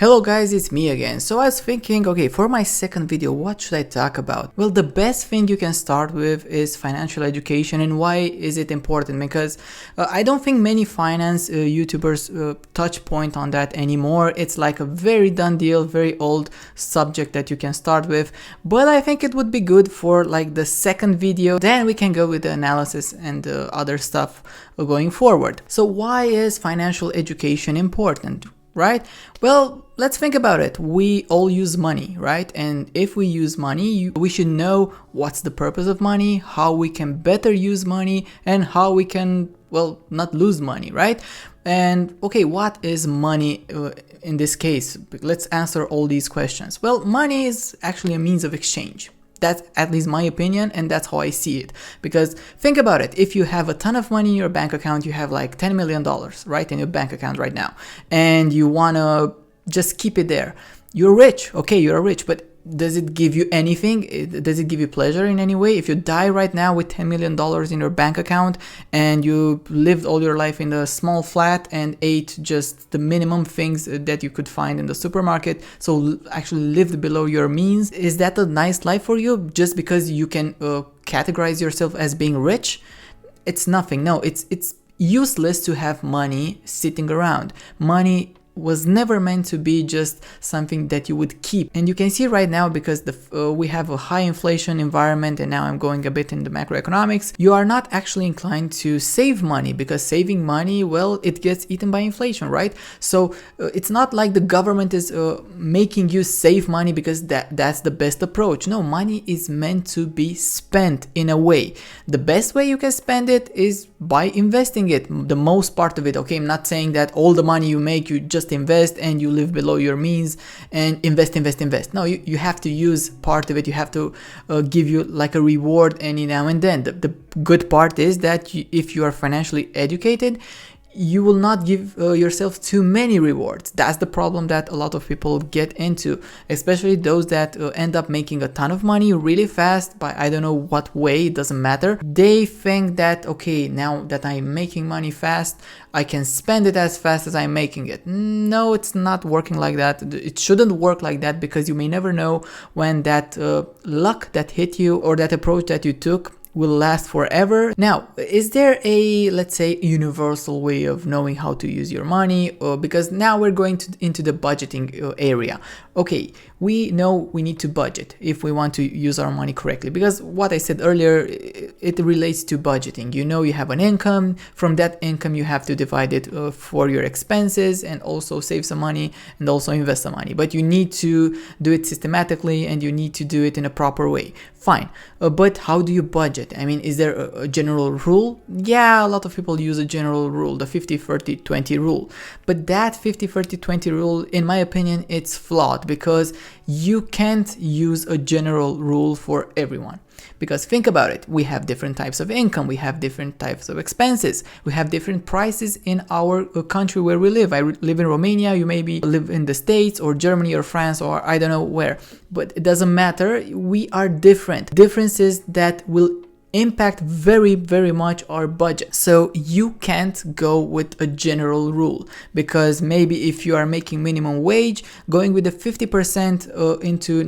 Hello guys, it's me again. So I was thinking, okay, for my second video, what should I talk about? Well, the best thing you can start with is financial education. And why is it important? Because I don't think many finance YouTubers touch point on that anymore. It's like a very done deal, very old subject that you can start with. But I think it would be good for like the second video. Then we can go with the analysis and other stuff going forward. So why is financial education important? Right? Well, let's think about it. We all use money, right? And if we use money, we should know what's the purpose of money, how we can better use money, and how we can, well, not lose money, right? And okay, what is money in this case? Let's answer all these questions. Well, money is actually a means of exchange. That's at least my opinion, and that's how I see it. Because think about it, if you have a ton of money in your bank account, you have like $10 million, right, in your bank account right now, and you want to just keep it there. You're rich, okay, you're rich, but does it give you anything? Does it give you pleasure in any way? If you die right now with $10 million in your bank account and you lived all your life in a small flat and ate just the minimum things that you could find in the supermarket, so actually lived below your means, is that a nice life for you just because you can categorize yourself as being rich? It's nothing. No, it's useless to have money sitting around. Money was never meant to be just something that you would keep. And you can see right now, because we have a high inflation environment, and now I'm going a bit in the macroeconomics, you are not actually inclined to save money, because saving money, well, it gets eaten by inflation, right? So it's not like the government is making you save money because that's the best approach. No, money is meant to be spent in a way. The best way you can spend it is by investing it, the most part of it. Okay, I'm not saying that all the money you make, you just invest and you live below your means and invest. No, you have to use part of it. You have to give you like a reward any now and then. The good part is that if you are financially educated, you will not give yourself too many rewards. That's the problem that a lot of people get into, especially those that end up making a ton of money really fast by I don't know what way, it doesn't matter. They think that, okay, now that I'm making money fast, I can spend it as fast as I'm making it. No, it's not working like that. It shouldn't work like that, because you may never know when that luck that hit you or that approach that you took will last forever. Now, is there a, let's say, universal way of knowing how to use your money? Because now we're going into the budgeting area. Okay, we know we need to budget if we want to use our money correctly, because what I said earlier, it relates to budgeting. You know, you have an income. From that income, you have to divide it for your expenses and also save some money and also invest some money. But you need to do it systematically and you need to do it in a proper way. Fine. But how do you budget? I mean, is there a general rule? Yeah, a lot of people use a general rule, the 50-30-20 rule. But that 50-30-20 rule, in my opinion, it's flawed, because you can't use a general rule for everyone. Because think about it, we have different types of income, we have different types of expenses, we have different prices in our country where we live. I live in Romania, you maybe live in the States or Germany or France or I don't know where, but it doesn't matter. We are different. Differences that will impact very, very much our budget. So you can't go with a general rule, because maybe if you are making minimum wage, going with the 50% into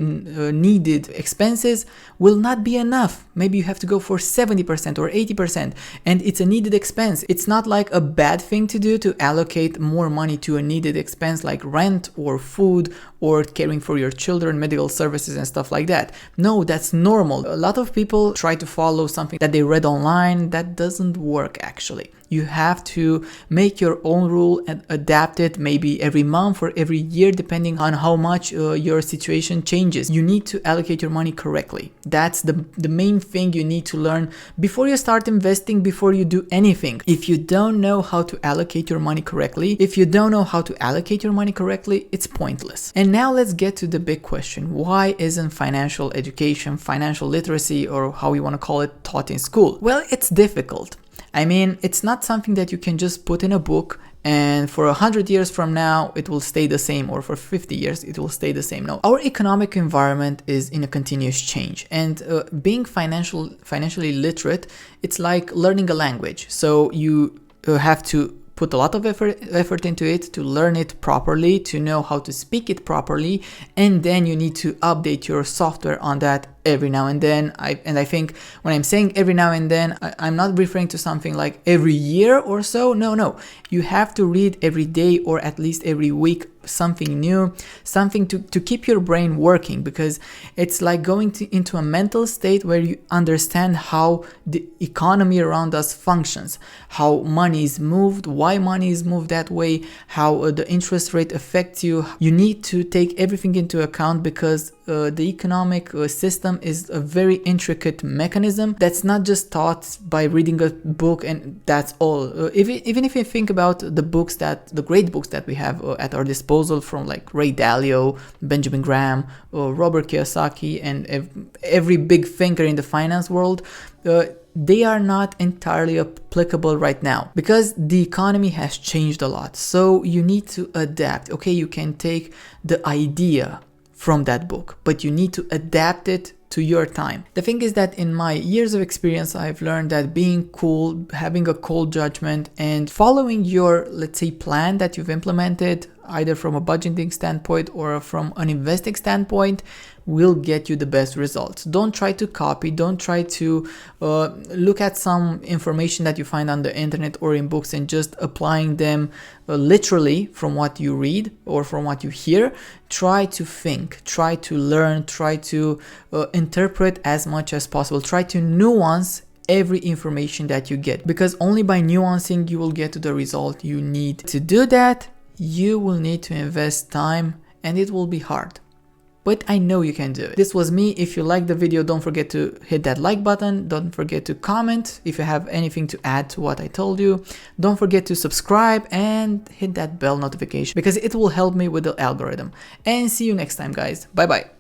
needed expenses will not be enough. Maybe you have to go for 70% or 80%, and it's a needed expense. It's not like a bad thing to do to allocate more money to a needed expense like rent or food or caring for your children, medical services and stuff like that. No, that's normal. A lot of people try to follow something that they read online. That doesn't work actually. You have to make your own rule and adapt it maybe every month or every year, depending on how much your situation changes. You need to allocate your money correctly. That's the main thing you need to learn before you start investing, before you do anything. If you don't know how to allocate your money correctly, it's pointless. And now let's get to the big question. Why isn't financial education, financial literacy, or how you want to call it, taught in school? Well, it's difficult. I mean, it's not something that you can just put in a book and for 100 years from now it will stay the same, or for 50 years it will stay the same. No, our economic environment is in a continuous change, and being financially literate, it's like learning a language. So you have to put a lot of effort into it, to learn it properly, to know how to speak it properly, and then you need to update your software on that every now and then. I think when I'm saying every now and then, I'm not referring to something like every year or so. No, you have to read every day or at least every week something new, something to keep your brain working, because it's like going into a mental state where you understand how the economy around us functions, how money is moved, why money is moved that way, how the interest rate affects you. You need to take everything into account, because the economic system is a very intricate mechanism that's not just taught by reading a book and that's all. Even if you think about the great books that we have at our disposal, from like Ray Dalio, Benjamin Graham, Robert Kiyosaki, and every big thinker in the finance world, they are not entirely applicable right now because the economy has changed a lot. So you need to adapt. Okay, you can take the idea from that book, but you need to adapt it to your time. The thing is that in my years of experience, I've learned that being cool, having a cold judgment, and following your, let's say, plan that you've implemented, either from a budgeting standpoint or from an investing standpoint, will get you the best results. Don't try to copy, don't try to look at some information that you find on the internet or in books and just applying them literally from what you read or from what you hear. Try to think, try to learn, try to interpret as much as possible, try to nuance every information that you get, because only by nuancing you will get to the result you need. To do that, you will need to invest time, and it will be hard, but I know you can do it. This was me. If you liked the video, don't forget to hit that like button. Don't forget to comment if you have anything to add to what I told you. Don't forget to subscribe and hit that bell notification, because it will help me with the algorithm. And see you next time, guys. Bye bye.